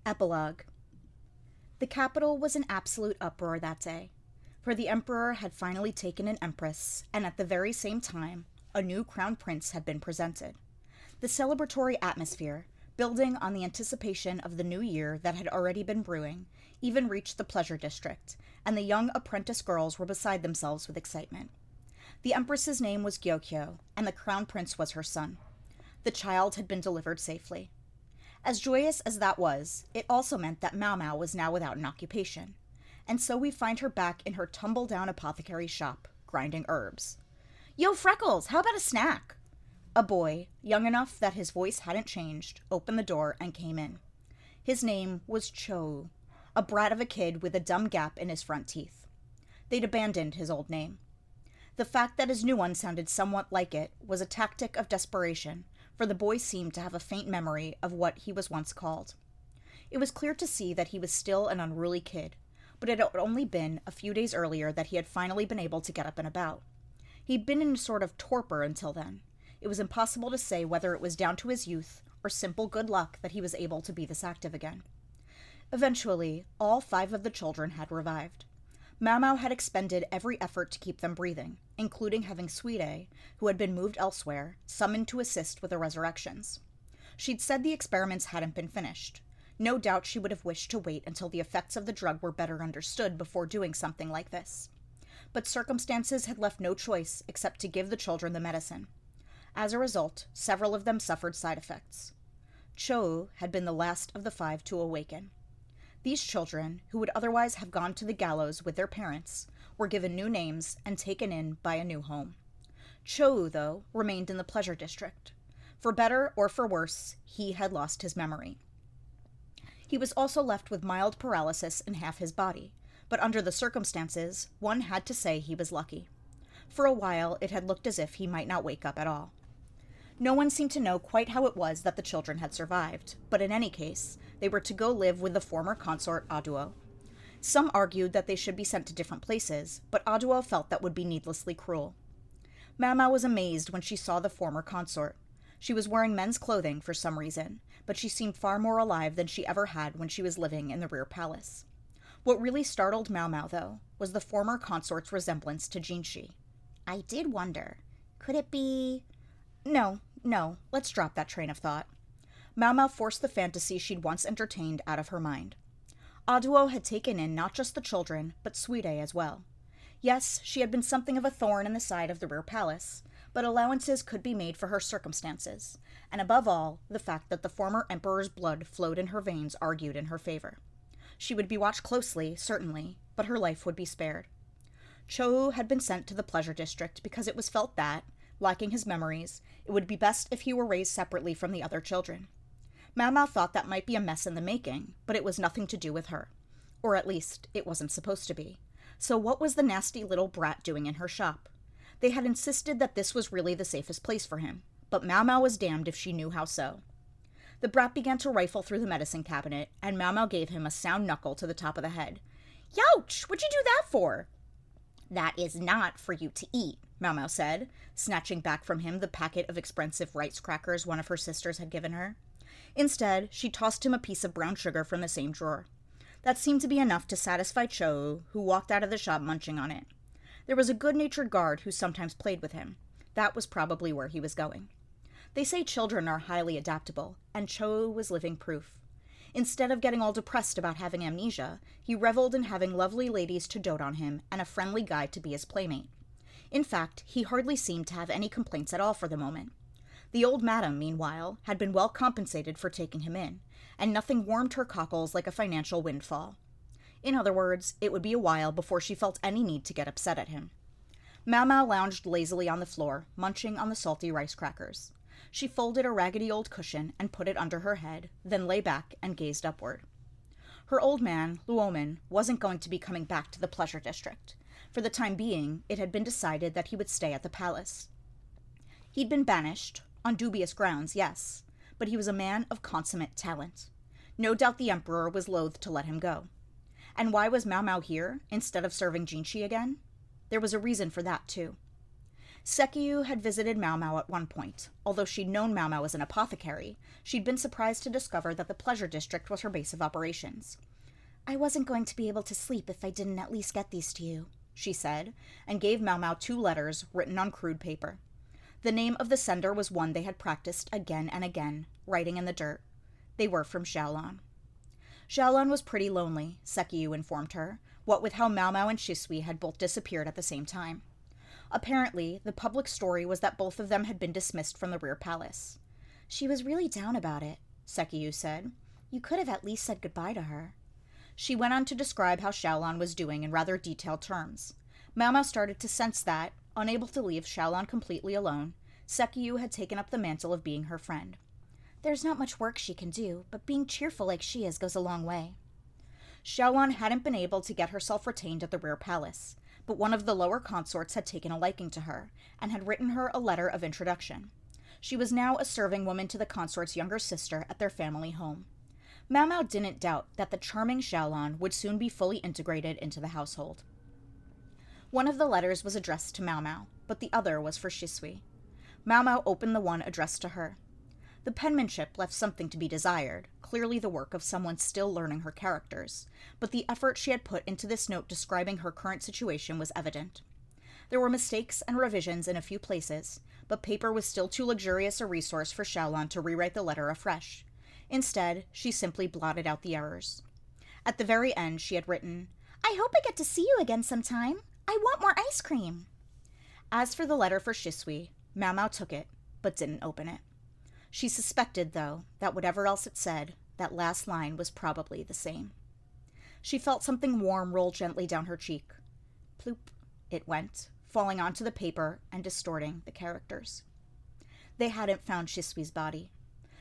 Epilogue. The capital was in absolute uproar that day, for the emperor had finally taken an empress, and at the very same time, a new crown prince had been presented. The celebratory atmosphere, building on the anticipation of the new year that had already been brewing, even reached the pleasure district, and the young apprentice girls were beside themselves with excitement. The empress's name was Gyokyo, and the crown prince was her son. The child had been delivered safely. As joyous as that was, it also meant that Mao Mao was now without an occupation, and so we find her back in her tumble-down apothecary shop, grinding herbs. "Yo, Freckles, how about a snack?" A boy, young enough that his voice hadn't changed, opened the door and came in. His name was Cho, a brat of a kid with a dumb gap in his front teeth. They'd abandoned his old name. The fact that his new one sounded somewhat like it was a tactic of desperation, for the boy seemed to have a faint memory of what he was once called. It was clear to see that he was still an unruly kid, but it had only been a few days earlier that he had finally been able to get up and about. He'd been in a sort of torpor until then. It was impossible to say whether it was down to his youth or simple good luck that he was able to be this active again. Eventually, all 5 of the children had revived. Mao Mao had expended every effort to keep them breathing, including having Suide, who had been moved elsewhere, summoned to assist with the resurrections. She'd said the experiments hadn't been finished. No doubt she would have wished to wait until the effects of the drug were better understood before doing something like this. But circumstances had left no choice except to give the children the medicine. As a result, several of them suffered side effects. Cho had been the last of the 5 to awaken. These children, who would otherwise have gone to the gallows with their parents, were given new names and taken in by a new home. Cho, though, remained in the pleasure district. For better or for worse, he had lost his memory. He was also left with mild paralysis in half his body, but under the circumstances, one had to say he was lucky. For a while, it had looked as if he might not wake up at all. No one seemed to know quite how it was that the children had survived, but in any case, they were to go live with the former consort Aduo. Some argued that they should be sent to different places, but Aduo felt that would be needlessly cruel. Mao Mao was amazed when she saw the former consort. She was wearing men's clothing for some reason, but she seemed far more alive than she ever had when she was living in the rear palace. What really startled Mao Mao, though, was the former consort's resemblance to Jinshi. "I did wonder, could it be—" No, let's drop that train of thought. Mao Mao forced the fantasy she'd once entertained out of her mind. Aduo had taken in not just the children, but Suide as well. Yes, she had been something of a thorn in the side of the rear palace, but allowances could be made for her circumstances, and above all, the fact that the former emperor's blood flowed in her veins argued in her favor. She would be watched closely, certainly, but her life would be spared. Cho had been sent to the pleasure district because it was felt that, lacking his memories, it would be best if he were raised separately from the other children. Mao Mao thought that might be a mess in the making, but it was nothing to do with her. Or at least, it wasn't supposed to be. So what was the nasty little brat doing in her shop? They had insisted that this was really the safest place for him, but Mao Mao was damned if she knew how so. The brat began to rifle through the medicine cabinet, and Mao Mao gave him a sound knuckle to the top of the head. "Youch! What'd you do that for?" "That is not for you to eat," Mao Mao said, snatching back from him the packet of expensive rice crackers one of her sisters had given her. Instead, she tossed him a piece of brown sugar from the same drawer. That seemed to be enough to satisfy Cho, who walked out of the shop munching on it. There was a good-natured guard who sometimes played with him. That was probably where he was going. They say children are highly adaptable, and Cho was living proof. Instead of getting all depressed about having amnesia, he reveled in having lovely ladies to dote on him and a friendly guy to be his playmate. In fact, he hardly seemed to have any complaints at all for the moment. The old madam, meanwhile, had been well compensated for taking him in, and nothing warmed her cockles like a financial windfall. In other words, it would be a while before she felt any need to get upset at him. Mao Mao lounged lazily on the floor, munching on the salty rice crackers. She folded a raggedy old cushion and put it under her head, then lay back and gazed upward. Her old man, Luomin, wasn't going to be coming back to the pleasure district. For the time being, it had been decided that he would stay at the palace. He'd been banished, on dubious grounds, yes, but he was a man of consummate talent. No doubt the emperor was loath to let him go. And why was Mao Mao here, instead of serving Jinshi again? There was a reason for that, too. Sekiyu had visited Mau Mau at one point. Although she'd known Mau Mau as an apothecary, she'd been surprised to discover that the Pleasure District was her base of operations. "I wasn't going to be able to sleep if I didn't at least get these to you," she said, and gave Mau Mau 2 letters written on crude paper. The name of the sender was one they had practiced again and again, writing in the dirt. They were from Xiaolan. Xiaolan was pretty lonely, Sekiyu informed her, what with how Mau Mau and Shisui had both disappeared at the same time. Apparently, the public story was that both of them had been dismissed from the rear palace. "She was really down about it," Sekiyu said. "You could have at least said goodbye to her." She went on to describe how Xiaolan was doing in rather detailed terms. Mau Mau started to sense that, unable to leave Xiaolan completely alone, Sekiyu had taken up the mantle of being her friend. "There's not much work she can do, but being cheerful like she is goes a long way." Xiaolan hadn't been able to get herself retained at the rear palace, but one of the lower consorts had taken a liking to her, and had written her a letter of introduction. She was now a serving woman to the consort's younger sister at their family home. Mau Mau didn't doubt that the charming Xiaolan would soon be fully integrated into the household. One of the letters was addressed to Mau Mau, but the other was for Shisui. Mau Mau opened the one addressed to her. The penmanship left something to be desired, clearly the work of someone still learning her characters, but the effort she had put into this note describing her current situation was evident. There were mistakes and revisions in a few places, but paper was still too luxurious a resource for Xiaolan to rewrite the letter afresh. Instead, she simply blotted out the errors. At the very end, she had written, "I hope I get to see you again sometime. I want more ice cream." As for the letter for Shisui, Mau Mau took it, but didn't open it. She suspected, though, that whatever else it said, that last line was probably the same. She felt something warm roll gently down her cheek. Ploop, it went, falling onto the paper and distorting the characters. They hadn't found Shisui's body.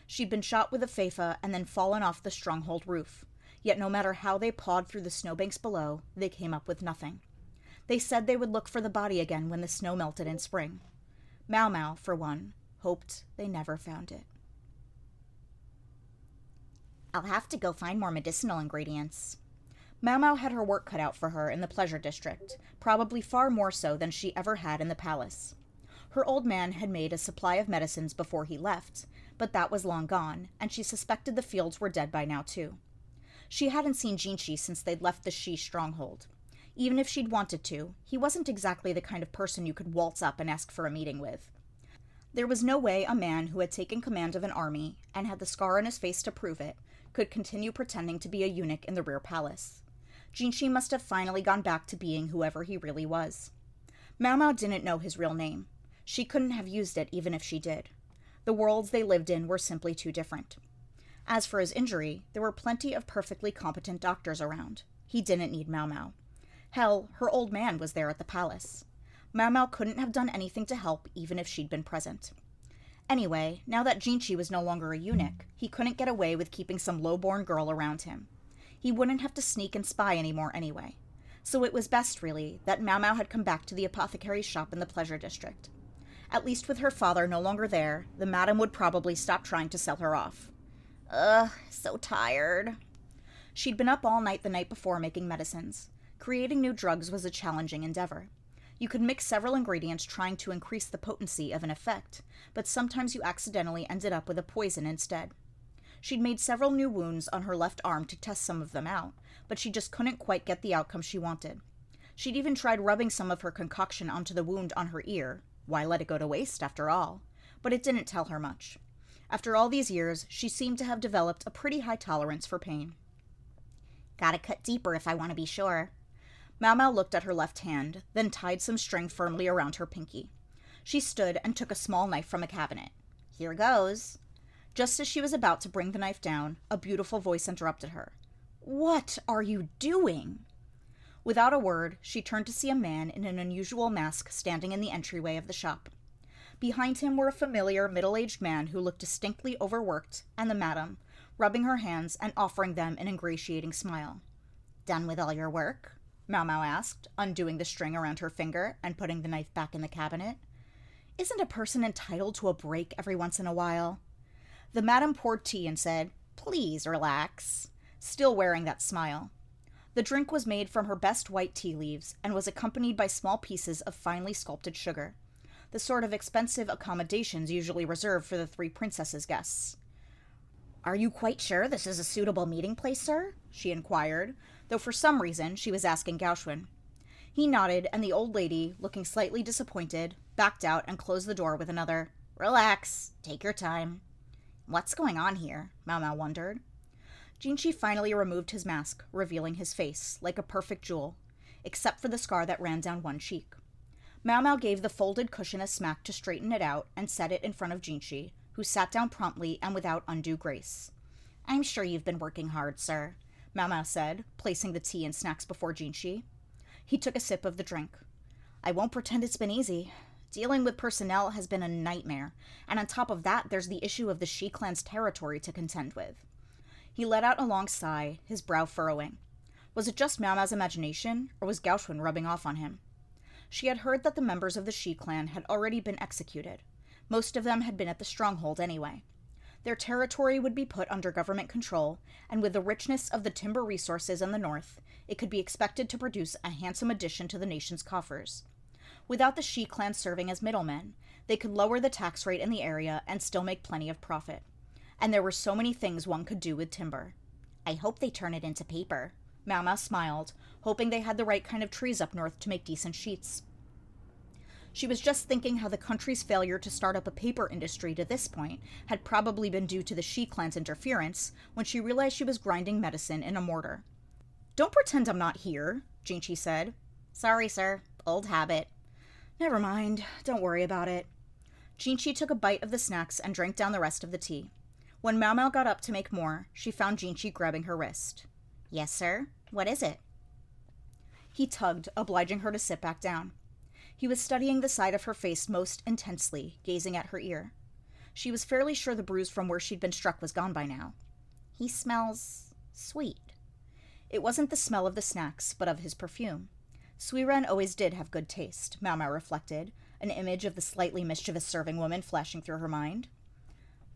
She'd been shot with a feifa and then fallen off the stronghold roof, yet no matter how they pawed through the snowbanks below, they came up with nothing. They said they would look for the body again when the snow melted in spring. Mau Mau, for one, hoped they never found it. "I'll have to go find more medicinal ingredients." Mau Mau had her work cut out for her in the Pleasure District, probably far more so than she ever had in the palace. Her old man had made a supply of medicines before he left, but that was long gone, and she suspected the fields were dead by now too. She hadn't seen Jinshi since they'd left the Shi stronghold. Even if she'd wanted to, he wasn't exactly the kind of person you could waltz up and ask for a meeting with. There was no way a man who had taken command of an army, and had the scar on his face to prove it, could continue pretending to be a eunuch in the rear palace. Jinshi must have finally gone back to being whoever he really was. Mau Mau didn't know his real name. She couldn't have used it even if she did. The worlds they lived in were simply too different. As for his injury, there were plenty of perfectly competent doctors around. He didn't need Mau Mau. Hell, her old man was there at the palace. Mau Mau couldn't have done anything to help even if she'd been present. Anyway, now that Jinshi was no longer a eunuch, he couldn't get away with keeping some low-born girl around him. He wouldn't have to sneak and spy anymore anyway. So it was best, really, that Mau Mau had come back to the apothecary's shop in the Pleasure District. At least with her father no longer there, the madam would probably stop trying to sell her off. Ugh, so tired. She'd been up all night the night before making medicines. Creating new drugs was a challenging endeavor. You could mix several ingredients trying to increase the potency of an effect, but sometimes you accidentally ended up with a poison instead. She'd made several new wounds on her left arm to test some of them out, but she just couldn't quite get the outcome she wanted. She'd even tried rubbing some of her concoction onto the wound on her ear. Why let it go to waste, after all? But it didn't tell her much. After all these years, she seemed to have developed a pretty high tolerance for pain. "Gotta cut deeper if I want to be sure." Mau Mau looked at her left hand, then tied some string firmly around her pinky. She stood and took a small knife from a cabinet. "Here goes." Just as she was about to bring the knife down, a beautiful voice interrupted her. "What are you doing?" Without a word, she turned to see a man in an unusual mask standing in the entryway of the shop. Behind him were a familiar middle-aged man who looked distinctly overworked, and the madam, rubbing her hands and offering them an ingratiating smile. "Done with all your work?" Mau Mau asked, undoing the string around her finger and putting the knife back in the cabinet. Isn't a person entitled to a break every once in a while? The madam poured tea and said, "Please relax," still wearing that smile. The drink was made from her best white tea leaves and was accompanied by small pieces of finely sculpted sugar. the sort of expensive accommodations usually reserved for the three princesses' guests. "Are you quite sure this is a suitable meeting place, sir?" she inquired, though for some reason she was asking Gauchwin. He nodded, and the old lady, looking slightly disappointed, backed out and closed the door with another, "Relax, take your time." What's going on here? Mau Mau wondered. Jinchi finally removed his mask, revealing his face, like a perfect jewel, except for the scar that ran down one cheek. Mau Mau gave the folded cushion a smack to straighten it out and set it in front of Jinchi, who sat down promptly and without undue grace. "I'm sure you've been working hard, sir," Mau Mau said, placing the tea and snacks before Jinchi. He took a sip of the drink. "I won't pretend it's been easy. Dealing with personnel has been a nightmare, and on top of that there's the issue of the Shi clan's territory to contend with." He let out a long sigh, his brow furrowing. Was it just Mau Mau's imagination, or was Gauchwin rubbing off on him? She had heard that the members of the Shi clan had already been executed. Most of them had been at the stronghold anyway. Their territory would be put under government control, and with the richness of the timber resources in the north, it could be expected to produce a handsome addition to the nation's coffers. Without the Shi clan serving as middlemen, they could lower the tax rate in the area and still make plenty of profit. And there were so many things one could do with timber. "I hope they turn it into paper." Mau Mau smiled, hoping they had the right kind of trees up north to make decent sheets. She was just thinking how the country's failure to start up a paper industry to this point had probably been due to the Shi clan's interference when she realized she was grinding medicine in a mortar. "Don't pretend I'm not here," Jinchi said. "Sorry, sir. Old habit." "Never mind. Don't worry about it." Jinchi took a bite of the snacks and drank down the rest of the tea. When Mau Mau got up to make more, she found Jinchi grabbing her wrist. "Yes, sir. What is it?" He tugged, obliging her to sit back down. He was studying the side of her face most intensely, gazing at her ear. She was fairly sure the bruise from where she'd been struck was gone by now. "He smells sweet." It wasn't the smell of the snacks, but of his perfume. Suiren always did have good taste, Mau Mau reflected, an image of the slightly mischievous serving woman flashing through her mind.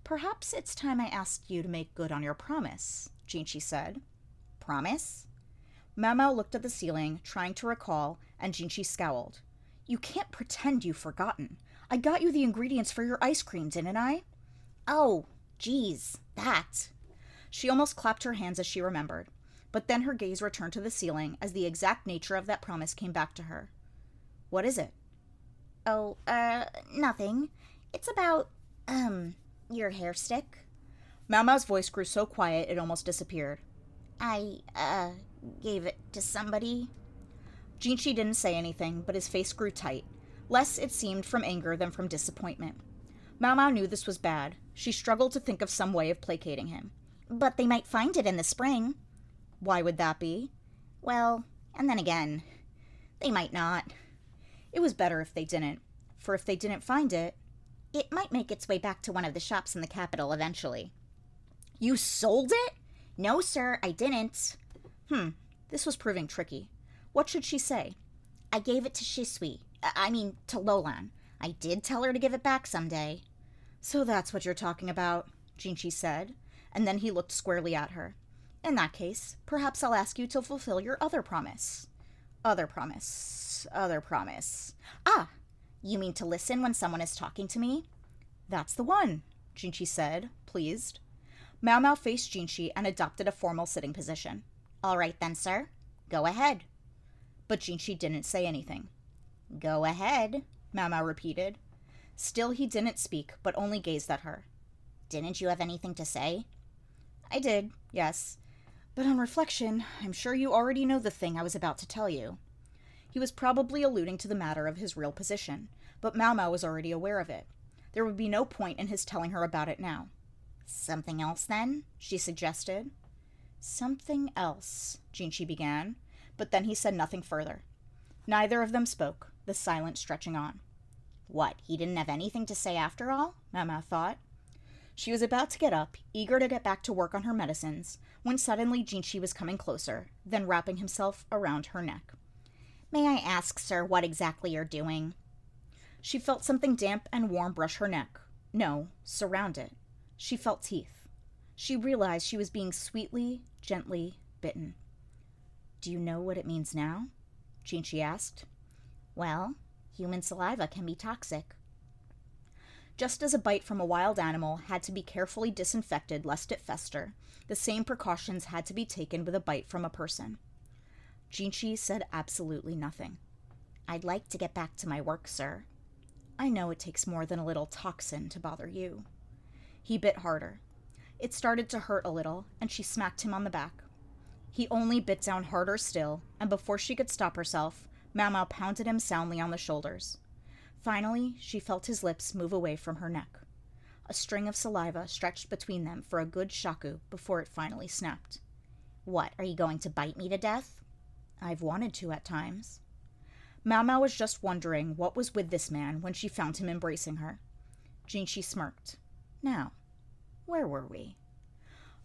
"Perhaps it's time I asked you to make good on your promise," Jinchi said. "Promise?" Mau Mau looked at the ceiling, trying to recall, and Jinchi scowled. "You can't pretend you've forgotten. I got you the ingredients for your ice cream, didn't I?" "Oh, geez, that." She almost clapped her hands as she remembered, but then her gaze returned to the ceiling as the exact nature of that promise came back to her. "What is it?" "Oh, nothing. It's about, your hair stick." Mau Mau's voice grew so quiet it almost disappeared. "I, gave it to somebody." Jinchi didn't say anything, but his face grew tight. Less, it seemed, from anger than from disappointment. Mau Mau knew this was bad. She struggled to think of some way of placating him. "But they might find it in the spring." "Why would that be?" "Well, and then again, they might not." It was better if they didn't, for if they didn't find it, it might make its way back to one of the shops in the capital eventually. "You sold it?" "No, sir, I didn't." This was proving tricky. What should she say? "I gave it to Shisui. To Lolan. I did tell her to give it back someday." "So that's what you're talking about," Jinchi said, and then he looked squarely at her. "In that case, perhaps I'll ask you to fulfill your other promise." Other promise. "Ah! You mean to listen when someone is talking to me?" "That's the one," Jinchi said, pleased. Mau Mau faced Jinchi and adopted a formal sitting position. "All right then, sir. Go ahead." But Jinchi didn't say anything. "Go ahead," Mau Mau repeated. Still he didn't speak, but only gazed at her. "Didn't you have anything to say?" "I did, yes. But on reflection, I'm sure you already know the thing I was about to tell you." He was probably alluding to the matter of his real position, but Mau Mau was already aware of it. There would be no point in his telling her about it now. "Something else, then?" she suggested. "Something else," Jinchi began, but then he said nothing further. Neither of them spoke, the silence stretching on. What, he didn't have anything to say after all? Mau Mau thought. She was about to get up, eager to get back to work on her medicines, when suddenly Jinchi was coming closer, then wrapping himself around her neck. "May I ask, sir, what exactly you're doing?" She felt something damp and warm brush her neck. No, surround it. She felt teeth. She realized she was being sweetly, gently bitten. "Do you know what it means now?" Jinchi asked. "Well, human saliva can be toxic." Just as a bite from a wild animal had to be carefully disinfected lest it fester, the same precautions had to be taken with a bite from a person. Jinchi said absolutely nothing. "I'd like to get back to my work, sir." "I know it takes more than a little toxin to bother you." He bit harder. It started to hurt a little, and she smacked him on the back. He only bit down harder still, and before she could stop herself, Mau Mau pounded him soundly on the shoulders. Finally, she felt his lips move away from her neck. A string of saliva stretched between them for a good shaku before it finally snapped. "What, are you going to bite me to death?" "I've wanted to at times." Mau Mau was just wondering what was with this man when she found him embracing her. Jinchi smirked. Now, where were we?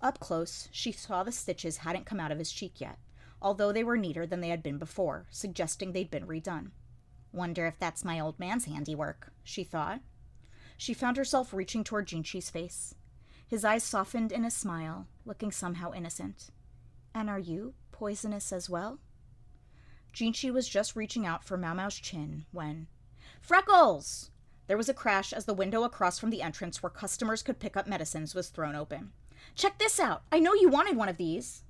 Up close, she saw the stitches hadn't come out of his cheek yet, although they were neater than they had been before, suggesting they'd been redone. "Wonder if that's my old man's handiwork," she thought. She found herself reaching toward Jinchi's face. His eyes softened in a smile, looking somehow innocent. "And are you poisonous as well?" Jinchi was just reaching out for Mau Mau's chin when... Freckles! There was a crash as the window across from the entrance where customers could pick up medicines was thrown open. "Check this out! I know you wanted one of these!"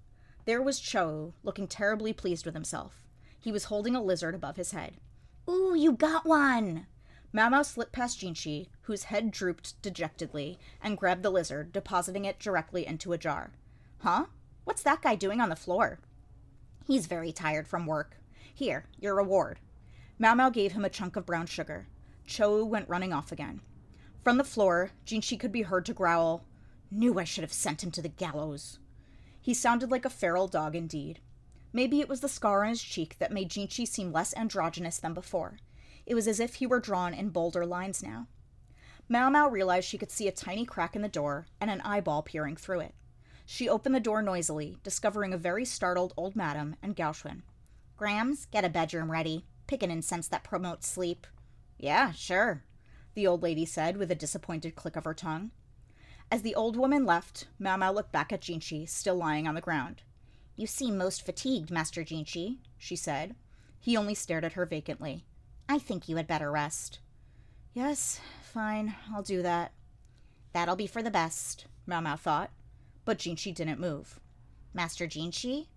There was Cho, looking terribly pleased with himself. He was holding a lizard above his head. "Ooh, you got one!" Mau Mau slipped past Jinchi, whose head drooped dejectedly, and grabbed the lizard, depositing it directly into a jar. "Huh? What's that guy doing on the floor?" "He's very tired from work. Here, your reward." Mau Mau gave him a chunk of brown sugar. Cho went running off again. From the floor, Jinchi could be heard to growl, "Knew I should have sent him to the gallows." He sounded like a feral dog indeed. Maybe it was the scar on his cheek that made Jinchi seem less androgynous than before. It was as if he were drawn in bolder lines now. Mau Mau realized she could see a tiny crack in the door and an eyeball peering through it. She opened the door noisily, discovering a very startled old madam and Gaoxuan. "Grams, get a bedroom ready. Pick an incense that promotes sleep." "Yeah, sure," the old lady said with a disappointed click of her tongue. As the old woman left, Mau Mau looked back at Jinchi, still lying on the ground. "You seem most fatigued, Master Jinchi," she said. He only stared at her vacantly. "I think you had better rest." "Yes, fine, I'll do that." "That'll be for the best," Mau Mau thought. But Jinchi didn't move. "Master Jinchi?"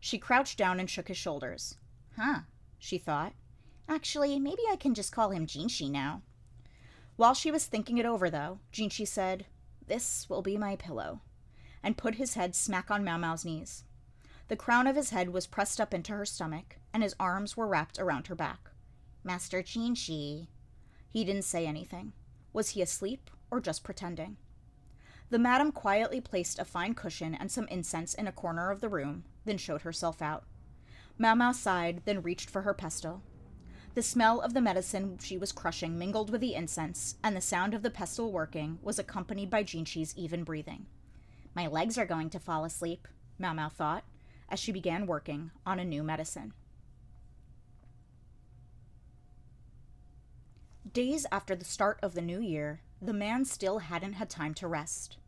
She crouched down and shook his shoulders. "Huh," she thought. "Actually, maybe I can just call him Jinchi now." While she was thinking it over, though, Jinchi said, "This will be my pillow," and put his head smack on Mau Mau's knees. The crown of his head was pressed up into her stomach, and his arms were wrapped around her back. "Master Jinchi." He didn't say anything. Was he asleep or just pretending? The madam quietly placed a fine cushion and some incense in a corner of the room, then showed herself out. Mau Mau sighed, then reached for her pestle. The smell of the medicine she was crushing mingled with the incense, and the sound of the pestle working was accompanied by Jinchi's even breathing. "My legs are going to fall asleep," Mau Mau thought, as she began working on a new medicine. Days after the start of the new year, the man still hadn't had time to rest.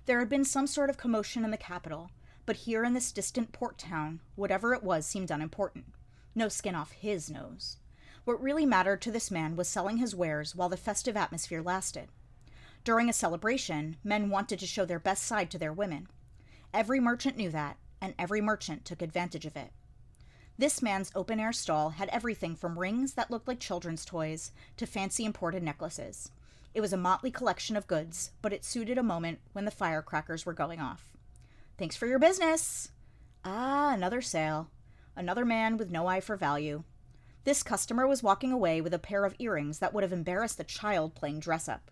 There had been some sort of commotion in the capital, but here in this distant port town, whatever it was seemed unimportant. No skin off his nose. What really mattered to this man was selling his wares while the festive atmosphere lasted. During a celebration, men wanted to show their best side to their women. Every merchant knew that, and every merchant took advantage of it. This man's open-air stall had everything from rings that looked like children's toys to fancy imported necklaces. It was a motley collection of goods, but it suited a moment when the firecrackers were going off. "Thanks for your business." Ah, another sale. Another man with no eye for value. This customer was walking away with a pair of earrings that would have embarrassed a child playing dress-up.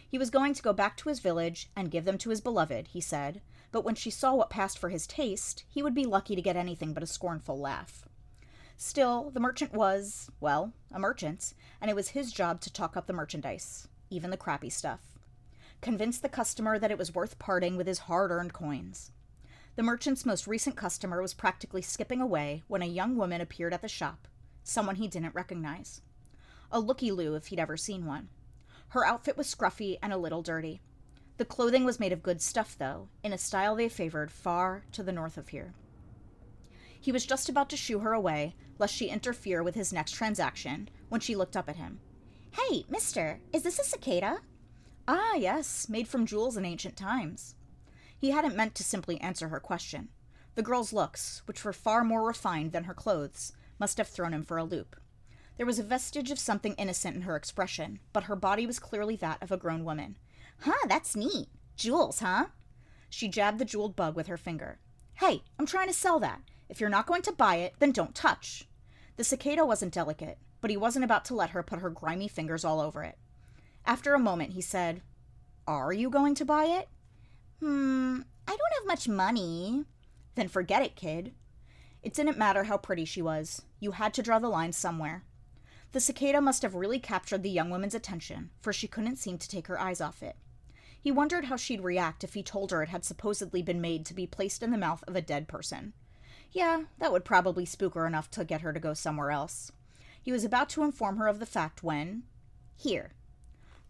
He was going to go back to his village and give them to his beloved, he said, but when she saw what passed for his taste, he would be lucky to get anything but a scornful laugh. Still, the merchant was, well, a merchant, and it was his job to talk up the merchandise, even the crappy stuff. Convince the customer that it was worth parting with his hard-earned coins. The merchant's most recent customer was practically skipping away when a young woman appeared at the shop, someone he didn't recognize. A looky-loo if he'd ever seen one. Her outfit was scruffy and a little dirty. The clothing was made of good stuff, though, in a style they favored far to the north of here. He was just about to shoo her away, lest she interfere with his next transaction, when she looked up at him. "Hey, mister, is this a cicada?" Ah, yes, made from jewels in ancient times. He hadn't meant to simply answer her question. The girl's looks, which were far more refined than her clothes, must have thrown him for a loop. There was a vestige of something innocent in her expression, but her body was clearly that of a grown woman. Huh, that's neat. Jewels, huh? She jabbed the jeweled bug with her finger. Hey, I'm trying to sell that. If you're not going to buy it, then don't touch. The cicada wasn't delicate, but he wasn't about to let her put her grimy fingers all over it. After a moment, he said, Are you going to buy it? I don't have much money. Then forget it, kid. It didn't matter how pretty she was. You had to draw the line somewhere. The cicada must have really captured the young woman's attention, for she couldn't seem to take her eyes off it. He wondered how she'd react if he told her it had supposedly been made to be placed in the mouth of a dead person. Yeah, that would probably spook her enough to get her to go somewhere else. He was about to inform her of the fact when... Here.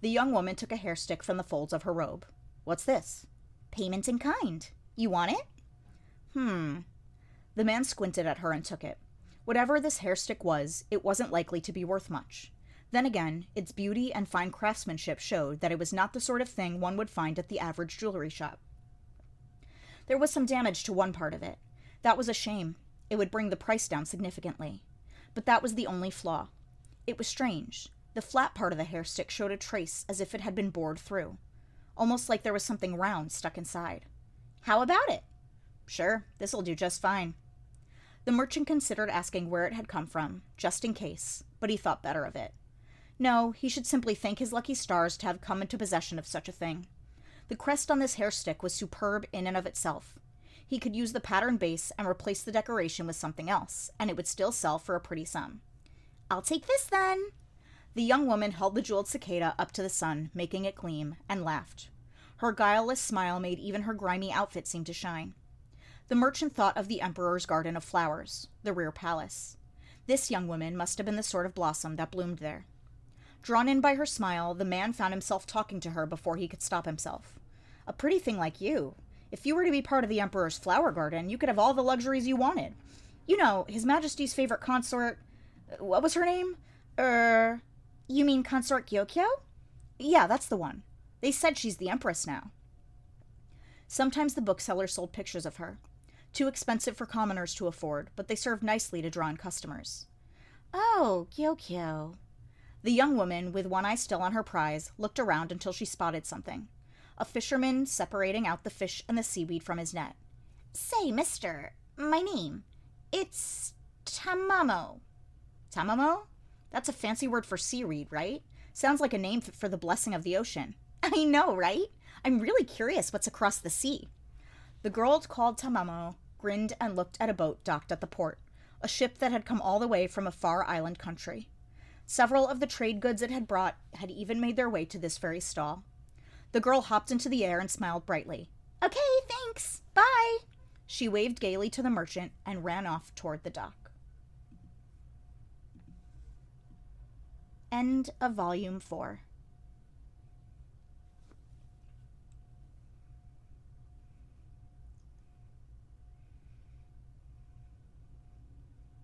The young woman took a hair stick from the folds of her robe. What's this? Payment in kind. You want it? The man squinted at her and took it. Whatever this hair stick was, it wasn't likely to be worth much. Then again, its beauty and fine craftsmanship showed that it was not the sort of thing one would find at the average jewelry shop. There was some damage to one part of it. That was a shame. It would bring the price down significantly. But that was the only flaw. It was strange. The flat part of the hair stick showed a trace as if it had been bored through. Almost like there was something round stuck inside. How about it? Sure, this'll do just fine. The merchant considered asking where it had come from, just in case, but he thought better of it. No, he should simply thank his lucky stars to have come into possession of such a thing. The crest on this hair stick was superb in and of itself. He could use the pattern base and replace the decoration with something else, and it would still sell for a pretty sum. I'll take this then. The young woman held the jeweled cicada up to the sun, making it gleam, and laughed. Her guileless smile made even her grimy outfit seem to shine. The merchant thought of the emperor's garden of flowers, the rear palace. This young woman must have been the sort of blossom that bloomed there. Drawn in by her smile, the man found himself talking to her before he could stop himself. A pretty thing like you. If you were to be part of the emperor's flower garden, you could have all the luxuries you wanted. You know, His Majesty's favorite consort... What was her name? You mean Consort Gyokyo? Yeah, that's the one. They said she's the empress now. Sometimes the bookseller sold pictures of her. Too expensive for commoners to afford, but they served nicely to draw in customers. Oh, Gyokyo. The young woman, with one eye still on her prize, looked around until she spotted something. A fisherman separating out the fish and the seaweed from his net. Say, mister, my name. It's Tamamo. Tamamo? That's a fancy word for seaweed, right? Sounds like a name for the blessing of the ocean. I know, right? I'm really curious what's across the sea. The girl called Tamamo grinned and looked at a boat docked at the port, a ship that had come all the way from a far island country. Several of the trade goods it had brought had even made their way to this very stall. The girl hopped into the air and smiled brightly. Okay, thanks. Bye. She waved gaily to the merchant and ran off toward the dock. End of Volume 4.